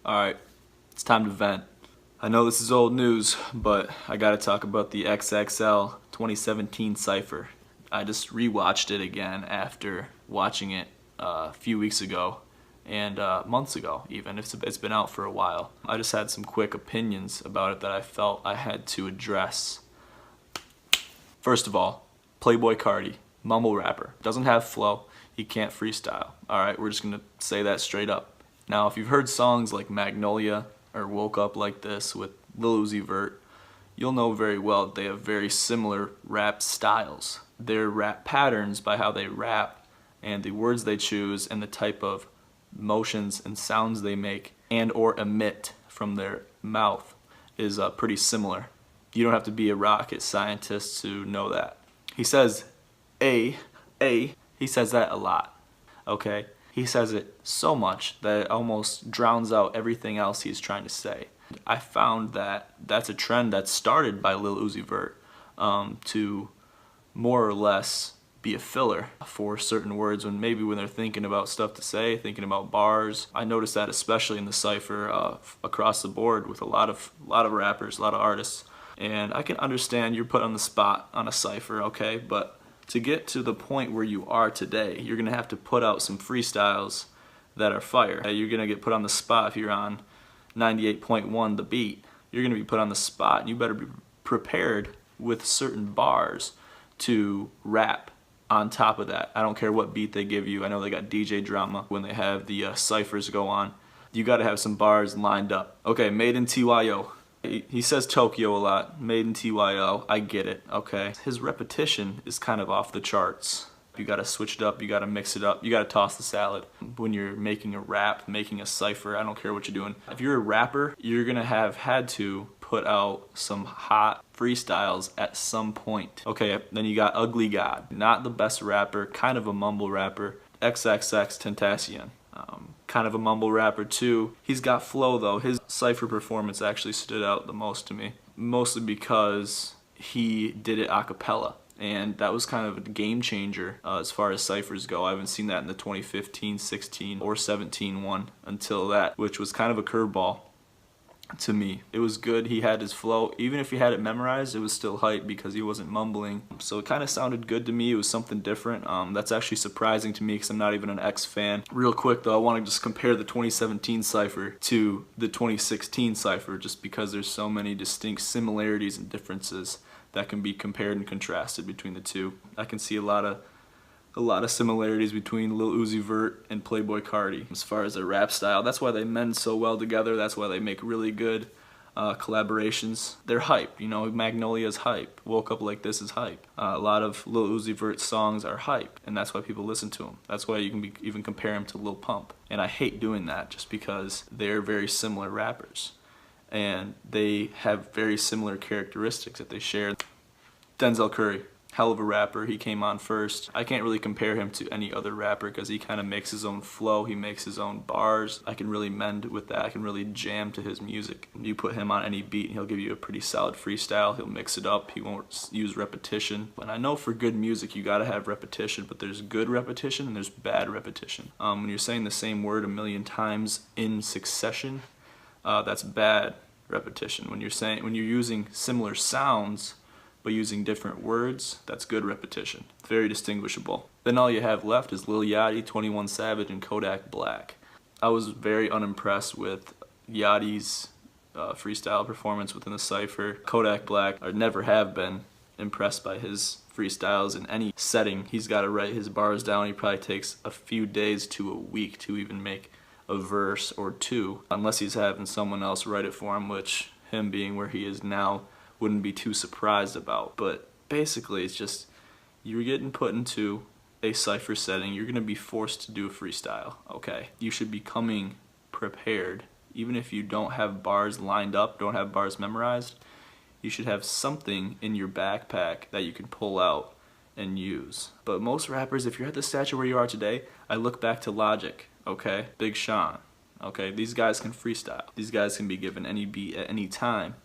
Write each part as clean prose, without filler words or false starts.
Alright, it's time to vent. I know this is old news, but I gotta talk about the Xxl 2017 Cypher. I just rewatched it again after watching it a few weeks ago and months ago even. It's been out for a while. I just had some quick opinions about it that I felt I had to address. First of all, Playboi Carti, mumble rapper, doesn't have flow, he can't freestyle. Alright, we're just gonna say that straight up. Now, if you've heard songs like Magnolia or Woke Up Like This with Lil Uzi Vert, you'll know very well that they have very similar rap styles. Their rap patterns, by how they rap and the words they choose and the type of motions and sounds they make and or emit from their mouth is pretty similar. You don't have to be a rocket scientist to know that. He says he says that a lot, okay? He says it so much that it almost drowns out everything else he's trying to say. I found that that's a trend that started by Lil Uzi Vert to more or less be a filler for certain words when they're thinking about stuff to say, thinking about bars. I noticed that especially in the cypher across the board with a lot of rappers, a lot of artists. And I can understand you're put on the spot on a cypher, okay, but to get to the point where you are today, you're going to have to put out some freestyles that are fire. You're going to get put on the spot if you're on 98.1 The Beat. You're going to be put on the spot, and you better be prepared with certain bars to rap on top of that. I don't care what beat they give you. I know they got DJ drama when they have the cyphers go on. You got to have some bars lined up. Okay, Made in TYO. He says Tokyo a lot, Made in TYO, I get it, okay? His repetition is kind of off the charts. You gotta switch it up, you gotta mix it up, you gotta toss the salad. When you're making a rap, making a cypher, I don't care what you're doing. If you're a rapper, you're gonna have had to put out some hot freestyles at some point. Okay, then you got Ugly God, not the best rapper, kind of a mumble rapper, XXXTentacion. Kind of a mumble rapper too. He's got flow though. His cypher performance actually stood out the most to me. Mostly because he did it a cappella. And that was kind of a game changer as far as cyphers go. I haven't seen that in the 2015, 16, or 17 one until that, which was kind of a curveball to me. It was good. He had his flow. Even if he had it memorized, it was still hype because he wasn't mumbling. So it kind of sounded good to me. It was something different. That's actually surprising to me because I'm not even an X fan. Real quick though, I want to just compare the 2017 cypher to the 2016 cypher just because there's so many distinct similarities and differences that can be compared and contrasted between the two. I can see a lot of similarities between Lil Uzi Vert and Playboi Carti as far as their rap style. That's why they mend so well together. That's why they make really good collaborations. They're hype, you know, Magnolia's hype. Woke Up Like This is hype. A lot of Lil Uzi Vert's songs are hype, and that's why people listen to him. That's why you can even compare him to Lil Pump. And I hate doing that just because they're very similar rappers. And they have very similar characteristics that they share. Denzel Curry. Hell of a rapper. He came on first. I can't really compare him to any other rapper because he kind of makes his own flow. He makes his own bars. I can really mend with that. I can really jam to his music. You put him on any beat and he'll give you a pretty solid freestyle. He'll mix it up. He won't use repetition. And I know for good music you gotta have repetition, but there's good repetition and there's bad repetition. When you're saying the same word a million times in succession, that's bad repetition. When you're using similar sounds but using different words, that's good repetition. Very distinguishable. Then all you have left is Lil Yachty, 21 Savage, and Kodak Black. I was very unimpressed with Yachty's freestyle performance within the cypher. Kodak Black, I never have been impressed by his freestyles in any setting. He's got to write his bars down. He probably takes a few days to a week to even make a verse or two, unless he's having someone else write it for him, which him being where he is now, wouldn't be too surprised about. But basically it's just you're getting put into a cypher setting, you're going to be forced to do a freestyle, okay? You should be coming prepared. Even if you don't have bars lined up, don't have bars memorized, you should have something in your backpack that you can pull out and use. But most rappers, if you're at the stature where you are today, I look back to Logic, okay? Big Sean, okay? These guys can freestyle. These guys can be given any beat at any time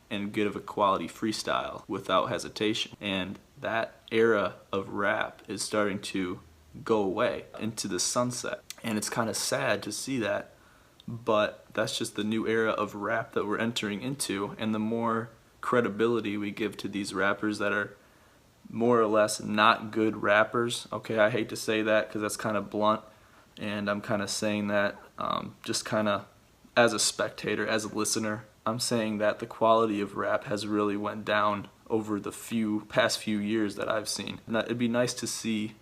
and give a quality freestyle without hesitation. And that era of rap is starting to go away into the sunset. And it's kind of sad to see that but that's just the new era of rap that we're entering into, and the more credibility we give to these rappers that are more or less not good rappers. Okay, I hate to say that because that's kind of blunt, and I'm kind of saying that just kind of as a spectator, as a listener. I'm saying that the quality of rap has really went down over the past few years that I've seen. And it'd be nice to see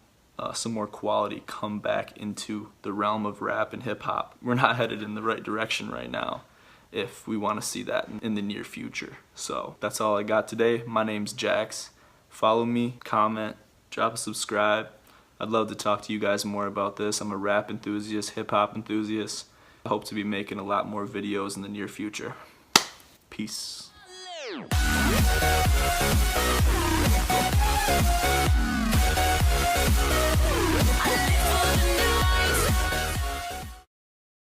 some more quality come back into the realm of rap and hip hop. We're not headed in the right direction right now if we want to see that in the near future. So that's all I got today. My name's Jax. Follow me, comment, drop a subscribe. I'd love to talk to you guys more about this. I'm a rap enthusiast, hip hop enthusiast. I hope to be making a lot more videos in the near future. Peace.